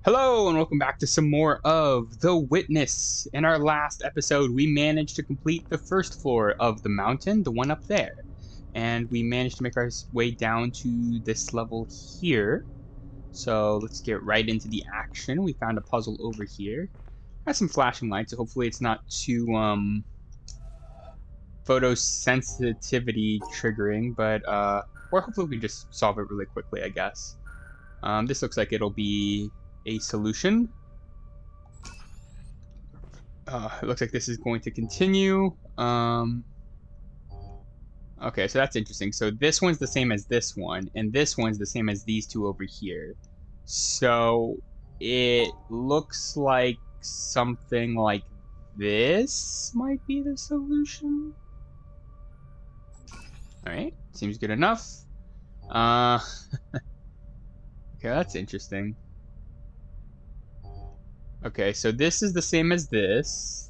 Hello and welcome back to some more of The Witness. In our last episode, we managed to complete the first floor of the mountain, the one up there. And we managed to make our way down to this level here. So let's get right into the action. We found a puzzle over here. Has some flashing lights, so hopefully it's not too photosensitivity triggering, but or hopefully we can just solve it really quickly, I guess. This looks like it'll be a solution. It looks like this is going to continue. Okay, so that's interesting. So this one's the same as this one, and this one's the same as these two over here. So it looks like something like this might be the solution. Alright, seems good enough. Okay, that's interesting. Okay, so this is the same as this.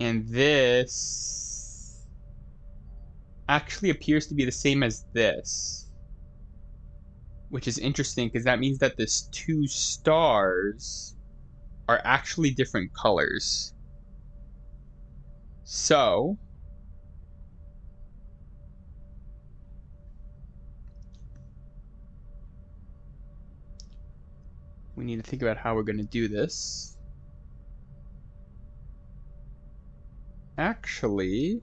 And this actually appears to be the same as this. Which is interesting because that means that this two stars are actually different colors. So we need to think about how we're going to do this. Actually,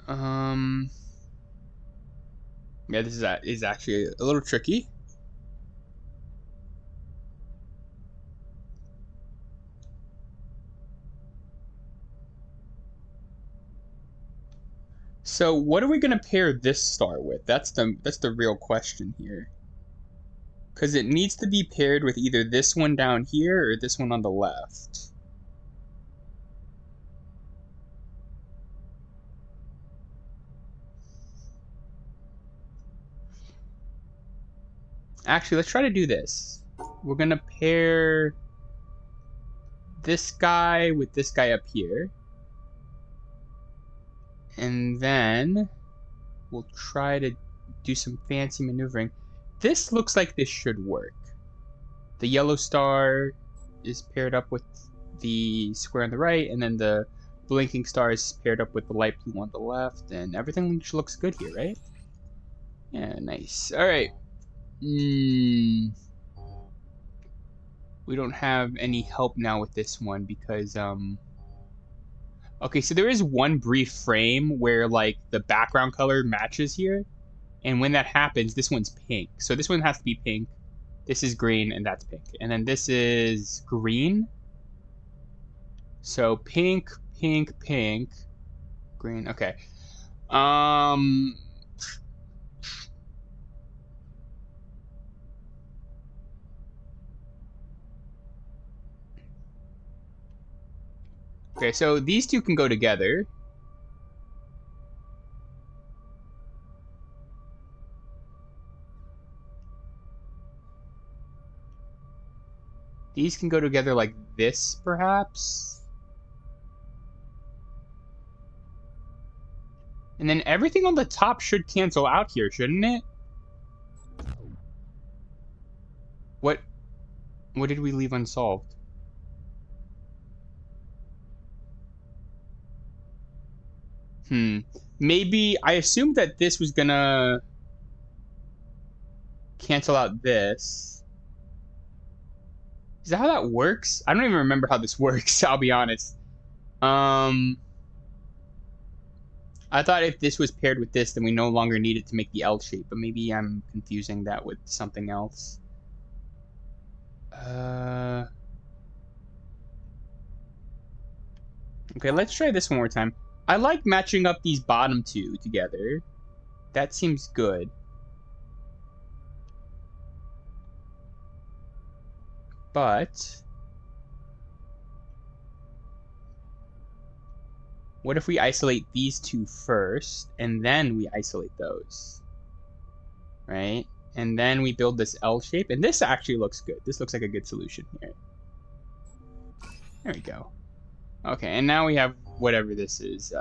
yeah, this is actually a little tricky. So what are we gonna pair this star with? That's the real question here. Because it needs to be paired with either this one down here or this one on the left. Actually, let's try to do this. We're gonna pair this guy with this guy up here. And then we'll try to do some fancy maneuvering. This looks like this should work. The yellow star is paired up with the square on the right, and then the blinking star is paired up with the light blue on the left, and everything looks good here, right? Yeah, nice. Alright. We don't have any help now with this one because, okay, so there is one brief frame where, like, the background color matches here. And when that happens, this one's pink. So this one has to be pink. This is green, and that's pink. And then this is green. So pink, pink, pink. Green, okay. Okay, so these two can go together. These can go together like this, perhaps. And then everything on the top should cancel out here, shouldn't it? What did we leave unsolved? Maybe I assumed that this was gonna cancel out this. Is that how that works? I don't even remember how this works, I'll be honest. I thought if this was paired with this, then we no longer needed to make the L shape, but maybe I'm confusing that with something else. Okay, let's try this one more time. I like matching up these bottom two together. That seems good. But what if we isolate these two first, and then we isolate those? Right? And then we build this L shape, and this actually looks good. This looks like a good solution here. There we go. Okay, and now we have whatever this is.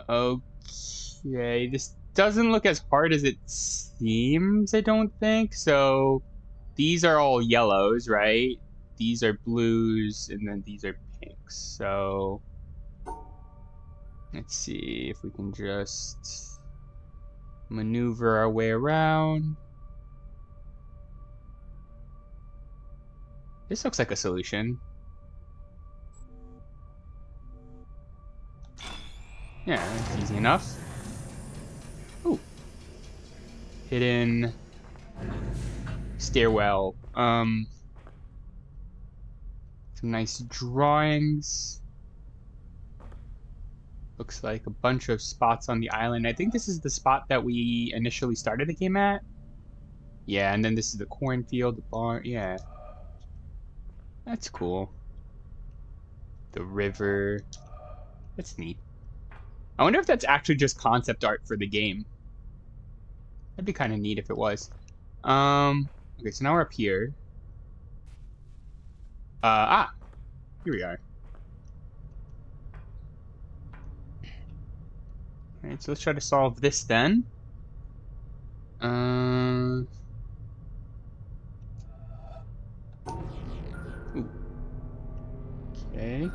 Okay, this doesn't look as hard as it seems, I don't think. So these are all yellows, right? These are blues, and then these are pinks. So let's see if we can just maneuver our way around. This looks like a solution. Yeah, that's easy enough. Ooh. Hidden stairwell. Some nice drawings. Looks like a bunch of spots on the island. I think this is the spot that we initially started the game at. Yeah, and then this is the cornfield, the barn. Yeah. That's cool. The river. That's neat. I wonder if that's actually just concept art for the game. That'd be kind of neat if it was. Okay, so now we're up here. Here we are. Alright, so let's try to solve this then. Ooh. Okay.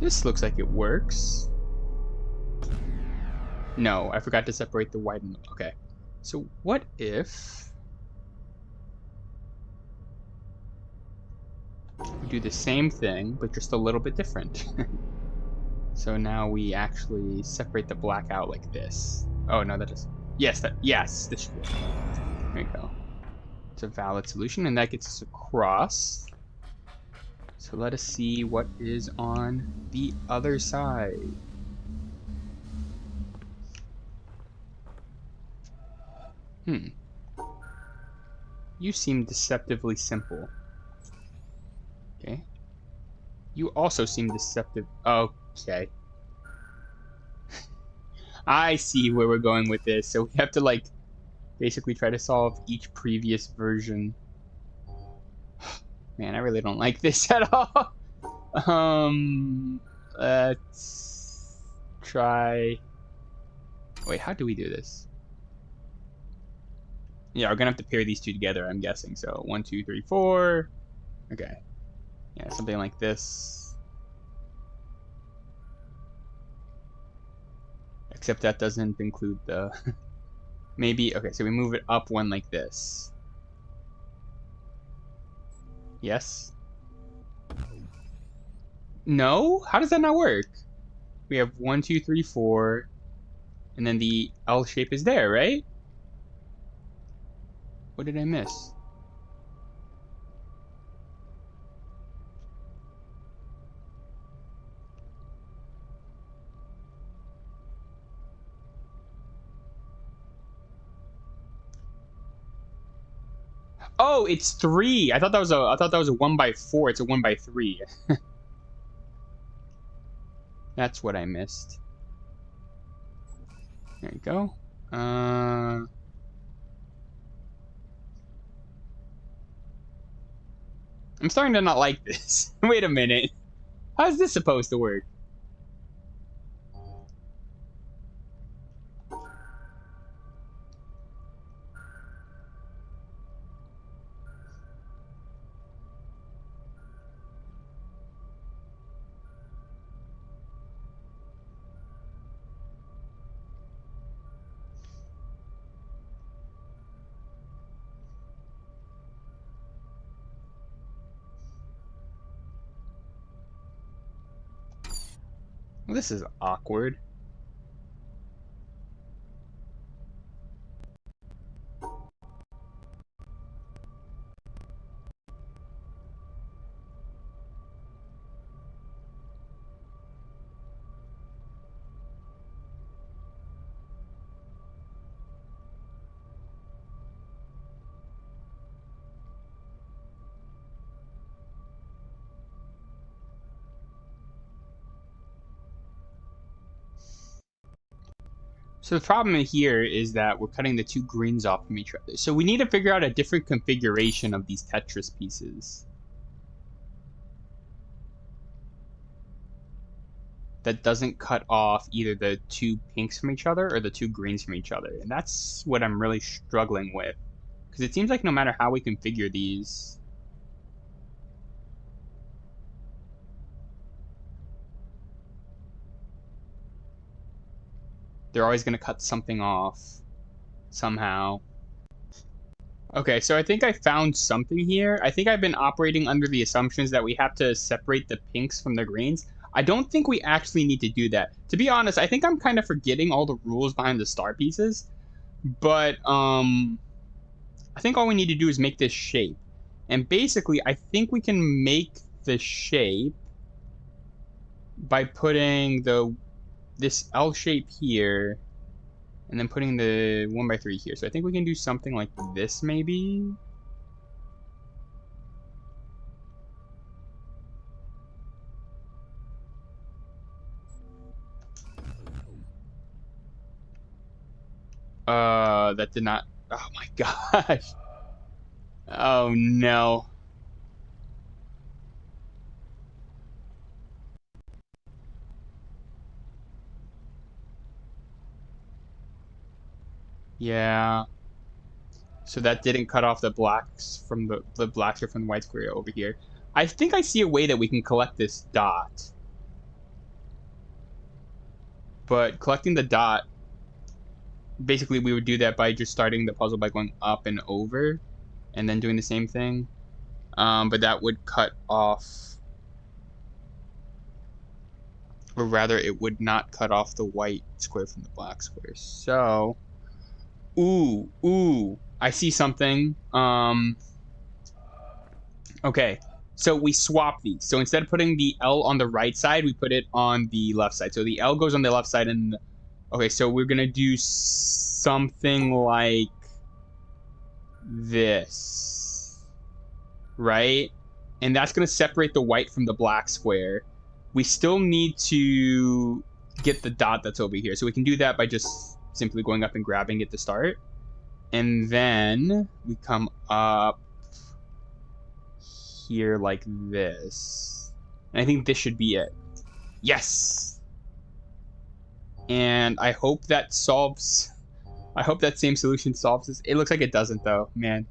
This looks like it works. No, I forgot to separate the white and the... Okay. So what if we do the same thing, but just a little bit different? So now we actually separate the black out like this. Oh, no, that is... Yes, this should work. There you go. It's a valid solution, and that gets us across. So let us see what is on the other side. You seem deceptively simple. Okay. You also seem deceptive. Okay. I see where we're going with this. So we have to, like, basically try to solve each previous version. Man, I really don't like this at all. Let's try... Wait, how do we do this? Yeah, we're gonna have to pair these two together, I'm guessing. So 1, 2, 3, 4. Okay. Yeah, something like this. Except that doesn't include the... Maybe... Okay, so we move it up one like this. Yes? No? How does that not work? We have 1, 2, 3, 4. And then the L shape is there, right? What did I miss? Oh, it's 3. I thought that was a 1 by 4. It's a 1 by 3. That's what I missed. There you go. I'm starting to not like this. Wait a minute. How's this supposed to work? Well, this is awkward. So the problem here is that we're cutting the two greens off from each other. So we need to figure out a different configuration of these Tetris pieces that doesn't cut off either the two pinks from each other or the two greens from each other. And that's what I'm really struggling with. Because it seems like no matter how we configure these, they're always going to cut something off somehow. Okay, so I think I found something here. I think I've been operating under the assumptions that we have to separate the pinks from the greens. I don't think we actually need to do that. To be honest, I think I'm kind of forgetting all the rules behind the star pieces. But, I think all we need to do is make this shape. And basically, I think we can make the shape by putting this L shape here and then putting the 1x3 here. So I think we can do something like this, maybe. That did not... Oh my gosh. Oh no. Yeah. So that didn't cut off the blacks from the blacks are from the white square over here. I think I see a way that we can collect this dot. But collecting the dot, basically we would do that by just starting the puzzle by going up and over and then doing the same thing. But that would cut off, or rather it would not cut off the white square from the black square. So, ooh, I see something. Okay, so we swap these. So instead of putting the L on the right side, we put it on the left side. So the L goes on the left side, and okay, so we're gonna do something like this, right? And that's gonna separate the white from the black square. We still need to get the dot that's over here. So we can do that by just simply going up and grabbing it to start. And then we come up here like this. And I think this should be it. Yes! And I hope that solves... I hope that same solution solves this. It looks like it doesn't, though, man.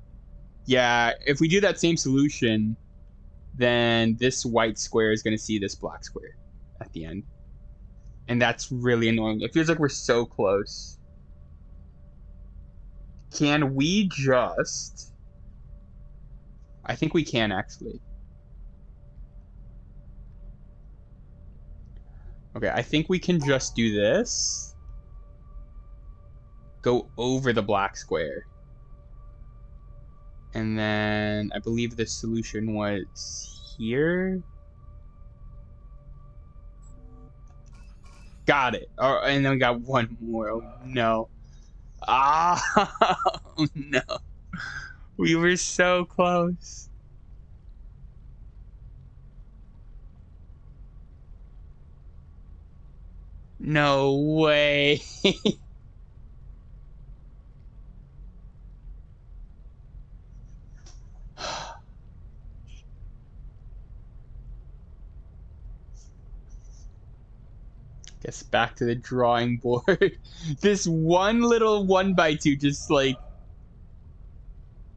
Yeah, if we do that same solution, then this white square is going to see this black square at the end. And that's really annoying. It feels like we're so close. Can we just... I think we can, actually. Okay, I think we can just do this. Go over the black square. And then I believe the solution was here. Got it. Oh, and then we got one more. Oh, no. Ah, oh, no. We were so close. No way. Guess back to the drawing board. This one little 1x2 just like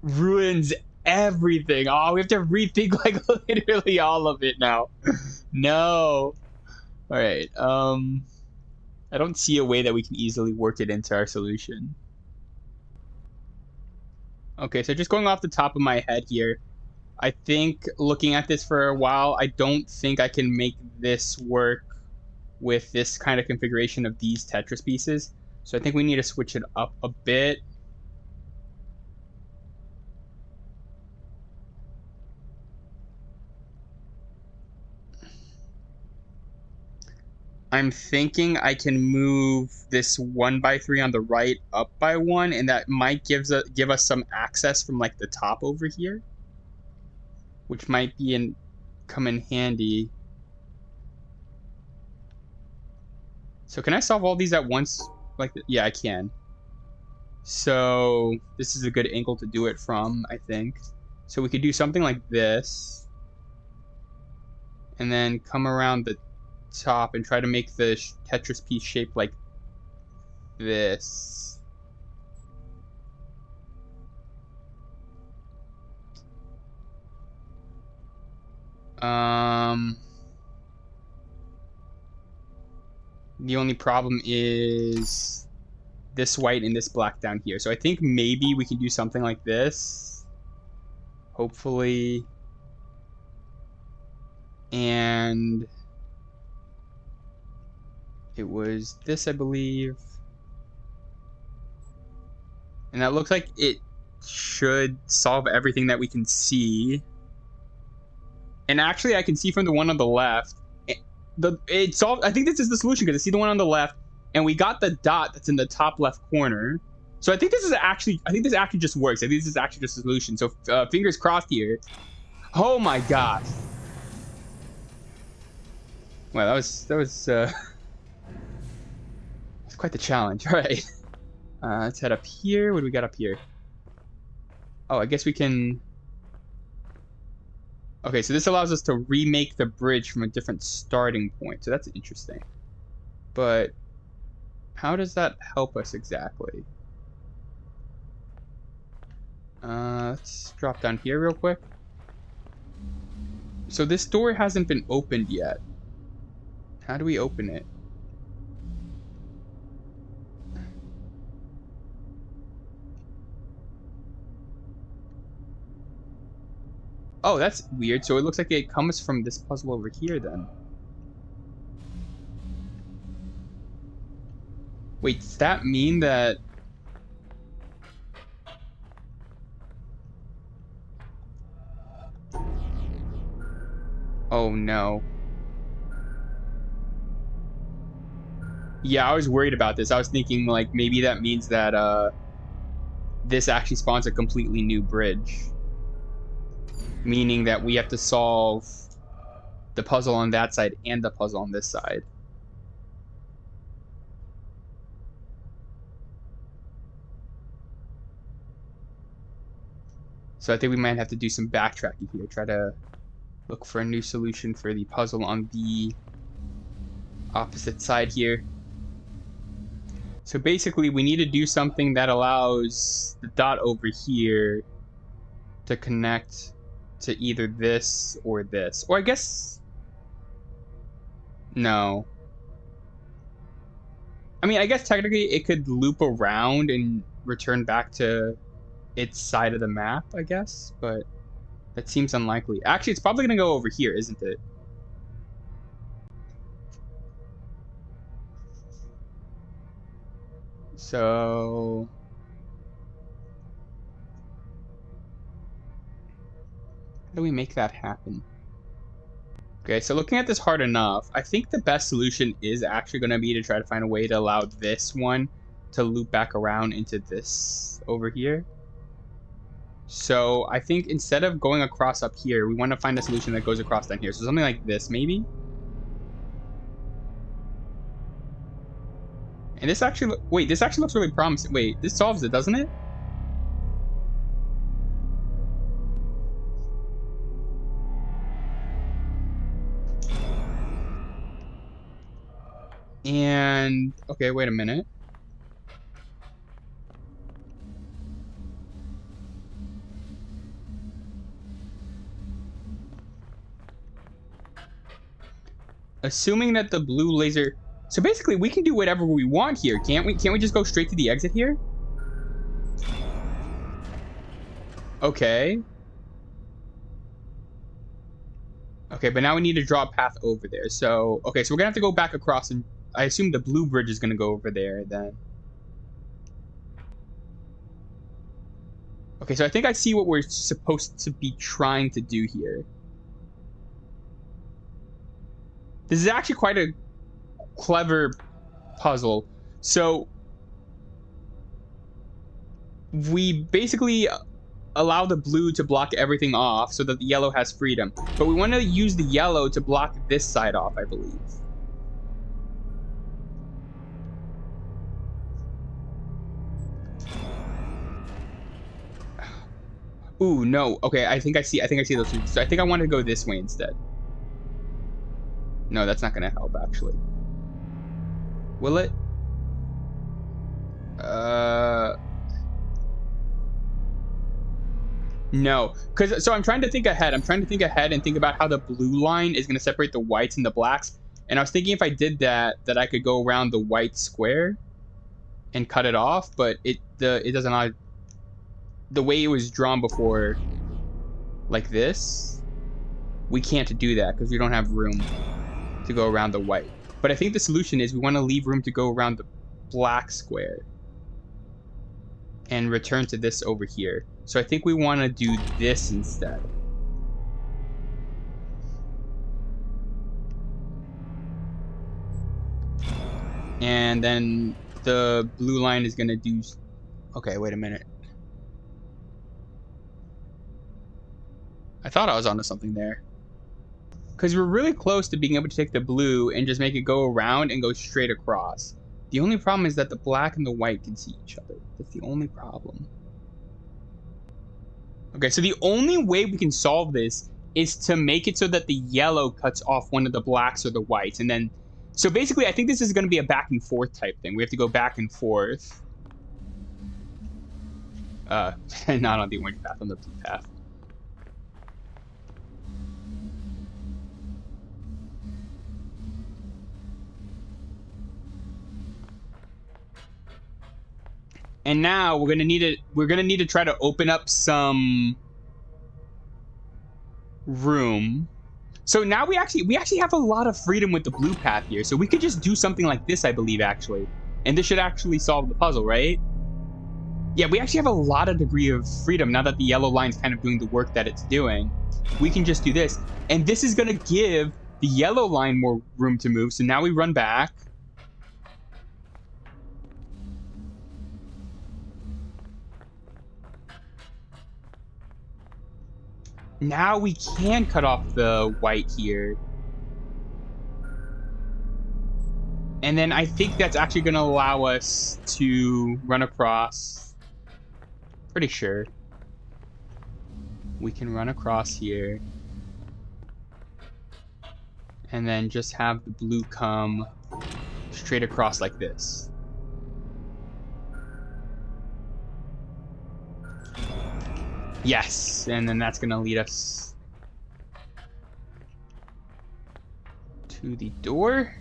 ruins everything. Oh, we have to rethink like literally all of it now. No. All right. I don't see a way that we can easily work it into our solution. Okay, so just going off the top of my head here, I think looking at this for a while, I don't think I can make this work with this kind of configuration of these Tetris pieces. So I think we need to switch it up a bit. I'm thinking I can move this 1x3 on the right up by 1, and that might give us some access from like the top over here, which might be come in handy. So can I solve all these at once? like yeah, I can. So this is a good angle to do it from, I think. So we could do something like this, and then come around the top and try to make the Tetris piece shape like this. The only problem is this white and this black down here. So I think maybe we can do something like this. Hopefully. And it was this, I believe. And that looks like it should solve everything that we can see. And actually, I can see from the one on the left, it solved. I think this is the solution because I see the one on the left, and we got the dot that's in the top left corner. So I think this is actually. I think this actually just works. I think this is actually just a solution. So fingers crossed here. Oh my gosh! Well, that was quite the challenge. All right, let's head up here. What do we got up here? Oh, I guess we can. Okay, so this allows us to remake the bridge from a different starting point. So that's interesting. But how does that help us exactly? Let's drop down here real quick. So this door hasn't been opened yet. How do we open it? Oh, that's weird. So it looks like it comes from this puzzle over here then. Wait, does that mean that... Oh no. Yeah, I was worried about this. I was thinking like maybe that means that this actually spawns a completely new bridge. Meaning that we have to solve the puzzle on that side and the puzzle on this side. So I think we might have to do some backtracking here. Try to look for a new solution for the puzzle on the opposite side here. So basically we need to do something that allows the dot over here to connect to either this or this. Or I guess... No. I mean, I guess technically it could loop around and return back to its side of the map, I guess. But that seems unlikely. Actually, it's probably going to go over here, isn't it? So... how do we make that happen? Okay, so looking at this hard enough, I think the best solution is actually going to be to try to find a way to allow this one to loop back around into this over here. So I think instead of going across up here, we want to find a solution that goes across down here. So something like this, maybe? And this actually... wait, this actually looks really promising. Wait, this solves it, doesn't it? And... okay, wait a minute. Assuming that the blue laser... so basically, we can do whatever we want here, can't we? Can't we just go straight to the exit here? Okay. Okay, but now we need to draw a path over there. So, okay, so we're gonna have to go back across, and I assume the blue bridge is gonna go over there then. Okay, so I think I see what we're supposed to be trying to do here. This is actually quite a clever puzzle. So we basically allow the blue to block everything off so that the yellow has freedom. But we want to use the yellow to block this side off, I believe. Ooh, no. Okay, I think I see those two. So I think I want to go this way instead. No, that's not gonna help actually. Will it? Uh no. So I'm trying to think ahead. I'm trying to think ahead and think about how the blue line is gonna separate the whites and the blacks. And I was thinking if I did that, that I could go around the white square and cut it off, but it doesn't allow the way it was drawn before like this. We can't do that because we don't have room to go around the white. But I think the solution is we want to leave room to go around the black square and return to this over here. So I think we want to do this instead. And then the blue line is going to do... Okay, wait a minute. I thought I was onto something there. Because we're really close to being able to take the blue and just make it go around and go straight across. The only problem is that the black and the white can see each other. That's the only problem. Okay, so the only way we can solve this is to make it so that the yellow cuts off one of the blacks or the whites. And then, so basically, I think this is going to be a back and forth type thing. We have to go back and forth. Not on the orange path, on the blue path. And now we're gonna need to try to open up some room. So now we actually have a lot of freedom with the blue path here. So we could just do something like this, I believe, actually. And this should actually solve the puzzle, right? Yeah, we actually have a lot of degree of freedom now that the yellow line's kind of doing the work that it's doing. We can just do this. And this is gonna give the yellow line more room to move. So now we run back. Now we can cut off the white here. And then I think that's actually going to allow us to run across. Pretty sure. We can run across here. And then just have the blue come straight across like this. Yes, and then that's gonna lead us to the door.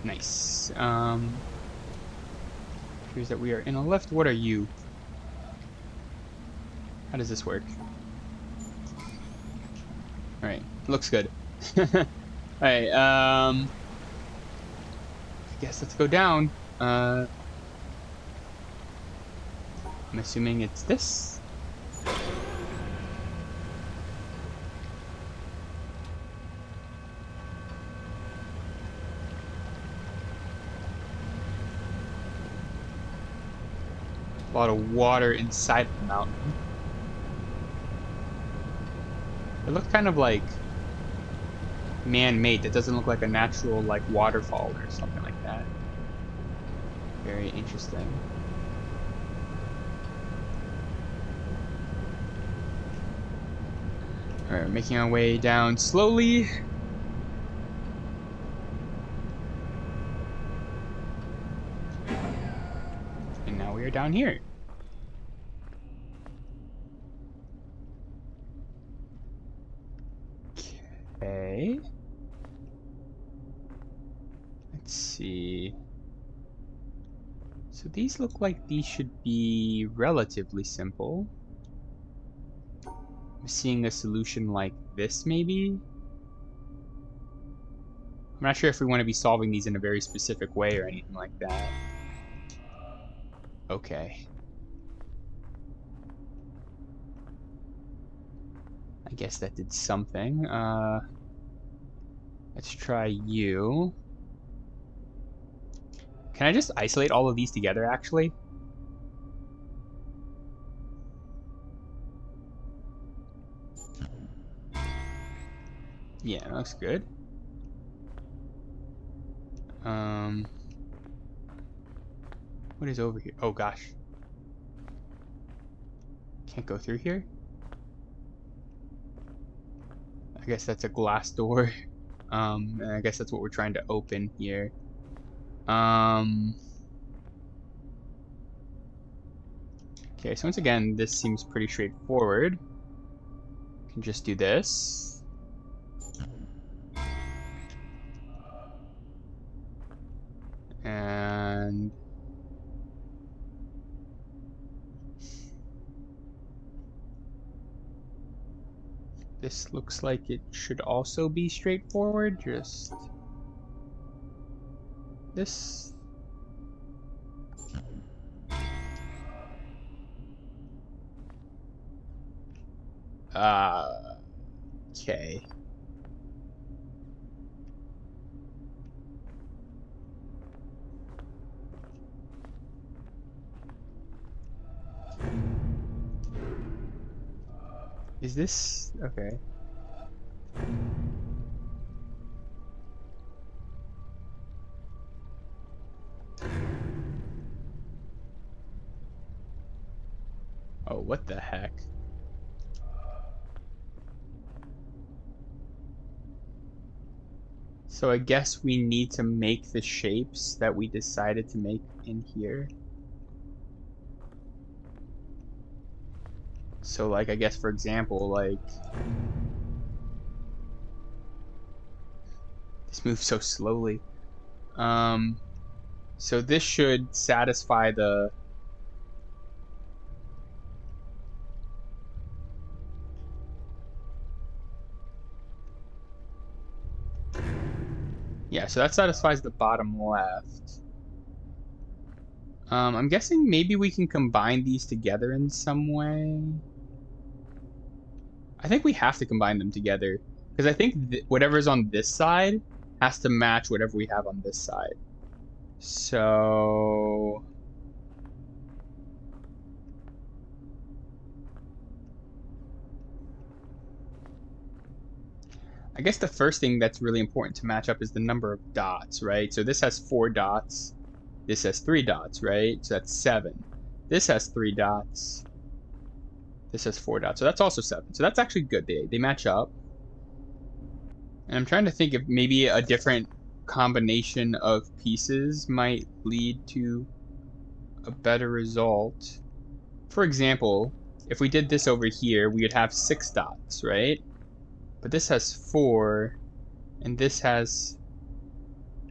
Nice. Here's that we are in a lift. What are you? How does this work? Alright, looks good. Alright, I guess let's go down. I'm assuming it's this. A lot of water inside the mountain. It looks kind of like man-made. It doesn't look like a natural like waterfall or something like that. Very interesting. Alright, making our way down slowly. And now we are down here. Okay. Let's see. So these look like these should be relatively simple. I'm seeing a solution like this, maybe? I'm not sure if we want to be solving these in a very specific way or anything like that. Okay. I guess that did something. Let's try you. Can I just isolate all of these together, actually? Yeah, that looks good. What is over here? Oh, gosh. Can't go through here? I guess that's a glass door. And I guess that's what we're trying to open here. Okay, so once again, this seems pretty straightforward. Can just do this. And this looks like it should also be straightforward, just this. Okay. Is this okay? Oh, what the heck? So I guess we need to make the shapes that we decided to make in here. So like, I guess for example, like this moves so slowly. So this should satisfy the yeah, so that satisfies the bottom left. I'm guessing maybe we can combine these together in some way. I think we have to combine them together because I think whatever's on this side has to match whatever we have on this side. So I guess the first thing that's really important to match up is the number of dots, right? So this has 4 dots. This has 3 dots, right? So that's 7. This has 3 dots. This has 4 dots. So that's also 7. So that's actually good. They match up. And I'm trying to think if maybe a different combination of pieces might lead to a better result. For example, if we did this over here, we would have 6 dots, right? But this has 4, and this has...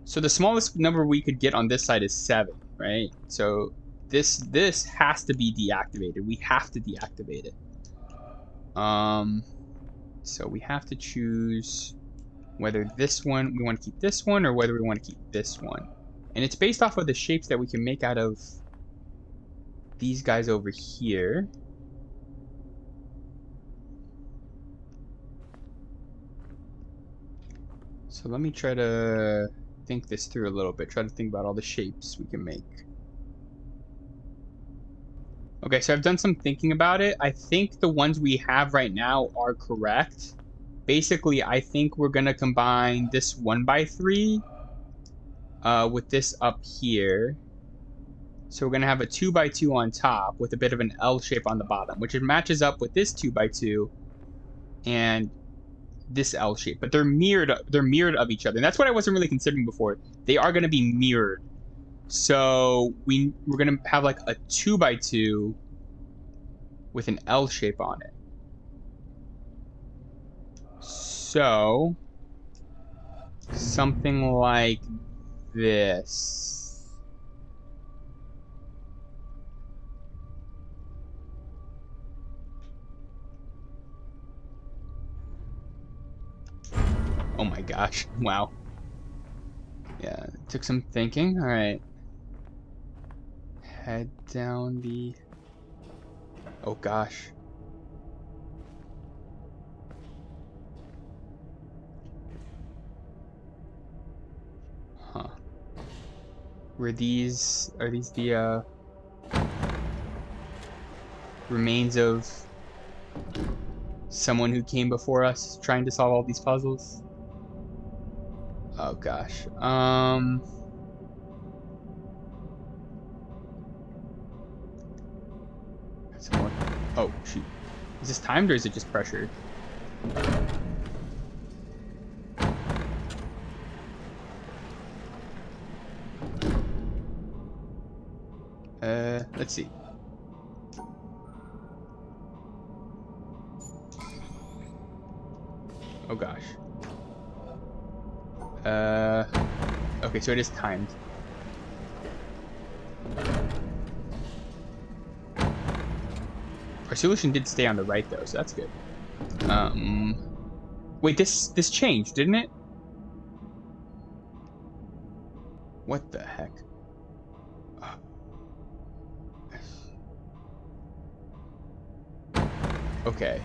So the smallest number we could get on this side is 7, right? So this has to be deactivated. We have to deactivate it. So we have to choose whether this one, we want to keep this one, or whether we want to keep this one. And it's based off of the shapes that we can make out of these guys over here. So let me try to think this through a little bit. Try to think about all the shapes we can make. Okay, so I've done some thinking about it. I think the ones we have right now are correct. Basically, I think we're gonna combine this 1x3 with this up here. So we're gonna have a 2x2 on top with a bit of an L shape on the bottom, which matches up with this 2x2 and this L shape. But they're mirrored of each other, and that's what I wasn't really considering before. They are gonna be mirrored. So we're gonna have like a 2x2 with an L shape on it. So something like this. Oh my gosh, wow. Yeah, it took some thinking. All right. Head down the... Oh gosh. Huh. Are these the remains of someone who came before us trying to solve all these puzzles? Oh gosh. Some more. Oh, shoot. Is this timed or is it just pressured? Let's see. Oh gosh. Okay, so it is timed. Our solution did stay on the right though, so that's good. Wait, this changed, didn't it? What the heck? Okay.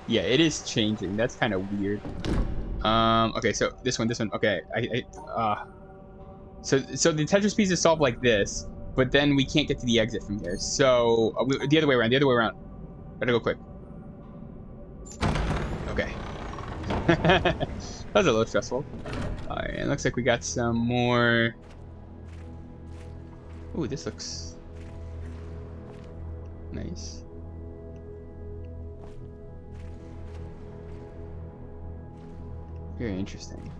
Yeah, it is changing. That's kind of weird. Okay, so this one. Okay, so the Tetris piece is solved like this, but then we can't get to the exit from here. So the other way around. The other way around. Gotta go quick. Okay. That was a little stressful. All right, it looks like we got some more. Ooh, this looks nice. Very interesting.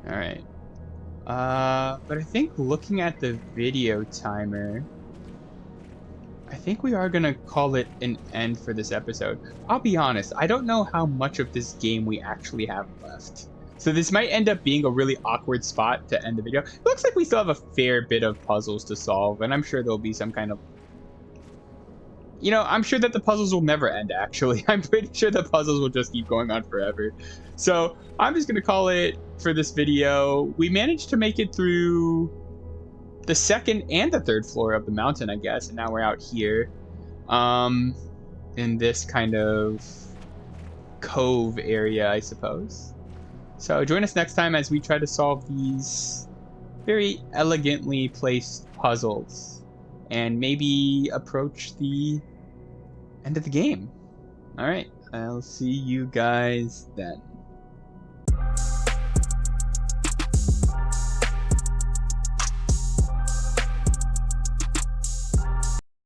All right. But I think looking at the video timer, I think we are gonna call it an end for this episode. I'll be honest, I don't know how much of this game we actually have left. So this might end up being a really awkward spot to end the video. It looks like we still have a fair bit of puzzles to solve, and I'm sure there'll be some kind of... You know, I'm sure that the puzzles will never end, actually. I'm pretty sure the puzzles will just keep going on forever. So I'm just going to call it for this video. We managed to make it through the second and the third floor of the mountain, I guess. And now we're out here in this kind of cove area, I suppose. So join us next time as we try to solve these very elegantly placed puzzles and maybe approach the end of the game. All right, I'll see you guys then.